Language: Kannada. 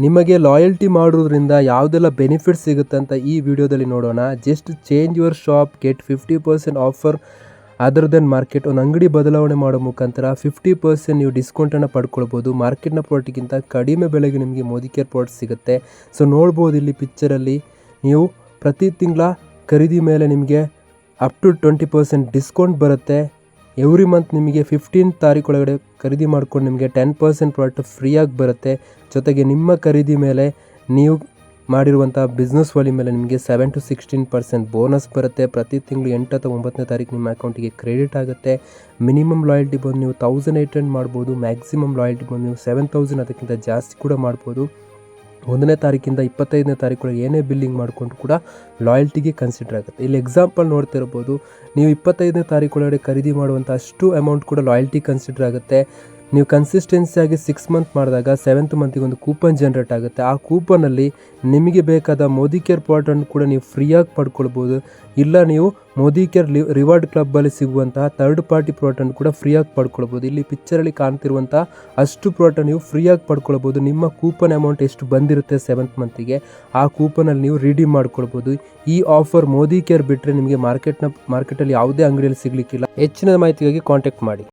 ನಿಮಗೆ ಲಾಯಲ್ಟಿ ಮಾಡೋದ್ರಿಂದ ಯಾವುದೆಲ್ಲ ಬೆನಿಫಿಟ್ಸ್ ಸಿಗುತ್ತೆ ಅಂತ ಈ ವಿಡಿಯೋದಲ್ಲಿ ನೋಡೋಣ. Just change your shop, get 50% offer other than market. ಒಂದು ಅಂಗಡಿ ಬದಲಾವಣೆ ಮಾಡೋ ಮುಖಾಂತರ 50% ನೀವು ಡಿಸ್ಕೌಂಟನ್ನು ಪಡ್ಕೊಳ್ಬೋದು. ಮಾರ್ಕೆಟ್ನ ಪ್ರಾಡಕ್ಟ್ಗಿಂತ ಕಡಿಮೆ ಬೆಲೆಗೆ ನಿಮಗೆ ಮೋದಿ ಕೇರ್ ಪ್ರಾಡಕ್ಟ್ ಸಿಗುತ್ತೆ. ಸೊ ನೋಡ್ಬೋದು ಇಲ್ಲಿ ಪಿಕ್ಚರಲ್ಲಿ ನೀವು ಪ್ರತಿ ತಿಂಗಳ ಖರೀದಿ ಮೇಲೆ ನಿಮಗೆ ಅಪ್ ಟು 20% ಡಿಸ್ಕೌಂಟ್ ಬರುತ್ತೆ. ಎವ್ರಿ ಮಂತ್ ನಿಮಗೆ 15 ತಾರೀಕು ಒಳಗಡೆ ಖರೀದಿ ಮಾಡ್ಕೊಂಡು ನಿಮಗೆ 10% ಪ್ರಾಡಕ್ಟ್ ಫ್ರೀಯಾಗಿ ಬರುತ್ತೆ. ಜೊತೆಗೆ ನಿಮ್ಮ ಖರೀದಿ ಮೇಲೆ ನೀವು ಮಾಡಿರುವಂಥ ಬಿಸ್ನೆಸ್ ವಾಲ್ಯೂ ಮೇಲೆ ನಿಮಗೆ 7 to 16% ಬೋನಸ್ ಬರುತ್ತೆ. ಪ್ರತಿ ತಿಂಗಳು 8 ಅಥವಾ 9ನೇ ತಾರೀಕು ನಿಮ್ಮ ಅಕೌಂಟಿಗೆ ಕ್ರೆಡಿಟ್ ಆಗುತ್ತೆ. ಮಿನಿಮಮ್ ಲಾಯಲ್ಟಿ ಬಂದು ನೀವು 1800 ಮಾಡ್ಬೋದು. ಮ್ಯಾಕ್ಸಿಮಮ್ ಲಾಯಲ್ಟಿ ಬಂದು ನೀವು 7000 ಅದಕ್ಕಿಂತ ಜಾಸ್ತಿ ಕೂಡ ಮಾಡ್ಬೋದು. 1ನೇ ತಾರೀಕಿಂದ 25ನೇ ತಾರೀಕು ಏನೇ ಬಿಲ್ಲಿಂಗ್ ಮಾಡಿಕೊಂಡು ಕೂಡ ಲಾಯಲ್ಟಿಗೆ ಕನ್ಸಿಡರ್ ಆಗುತ್ತೆ. ಇಲ್ಲಿ ಎಕ್ಸಾಂಪಲ್ ನೋಡ್ತಿರ್ಬೋದು, ನೀವು 25ನೇ ತಾರೀಕು ಒಳಗಡೆ ಖರೀದಿ ಮಾಡುವಂಥ ಅಷ್ಟು ಅಮೌಂಟ್ ಕೂಡ ಲಾಯಲ್ಟಿ ಕನ್ಸಿಡರ್ ಆಗುತ್ತೆ. ನೀವು ಕನ್ಸಿಸ್ಟೆನ್ಸಿಯಾಗಿ 6 ಮಂತ್ ಮಾಡಿದಾಗ 7th ಮಂತಿಗೆ ಒಂದು ಕೂಪನ್ ಜನ್ರೇಟ್ ಆಗುತ್ತೆ. ಆ ಕೂಪನಲ್ಲಿ ನಿಮಗೆ ಬೇಕಾದ ಮೋದಿ ಕೇರ್ ಪ್ರಾಡಕ್ಟನ್ನು ಕೂಡ ನೀವು ಫ್ರೀಯಾಗಿ ಪಡ್ಕೊಳ್ಬೋದು. ಇಲ್ಲ ನೀವು ಮೋದಿ ಕೇರ್ ರಿವಾರ್ಡ್ ಕ್ಲಬ್ಬಲ್ಲಿ ಸಿಗುವಂತಹ ಥರ್ಡ್ ಪಾರ್ಟಿ ಪ್ರಾಡಕ್ಟನ್ನು ಕೂಡ ಫ್ರೀಯಾಗಿ ಪಡ್ಕೊಳ್ಬೋದು. ಇಲ್ಲಿ ಪಿಕ್ಚರಲ್ಲಿ ಕಾಣ್ತಿರುವಂಥ ಅಷ್ಟು ಪ್ರಾಡಕ್ಟ್ ನೀವು ಫ್ರೀಯಾಗಿ ಪಡ್ಕೊಳ್ಬೋದು. ನಿಮ್ಮ ಕೂಪನ್ ಅಮೌಂಟ್ ಎಷ್ಟು ಬಂದಿರುತ್ತೆ 7th ಮಂತಿಗೆ ಆ ಕೂಪನಲ್ಲಿ ನೀವು ರಿಡೀಮ್ ಮಾಡ್ಕೊಳ್ಬೋದು. ಈ ಆಫರ್ ಮೋದಿ ಕೇರ್ ಬಿಟ್ಟರೆ ನಿಮಗೆ ಮಾರ್ಕೆಟಲ್ಲಿ ಯಾವುದೇ ಅಂಗಡಿಯಲ್ಲಿ ಸಿಗಲಿಕ್ಕಿಲ್ಲ. ಹೆಚ್ಚಿನ ಮಾಹಿತಿಗಾಗಿ ಕಾಂಟ್ಯಾಕ್ಟ್ ಮಾಡಿ.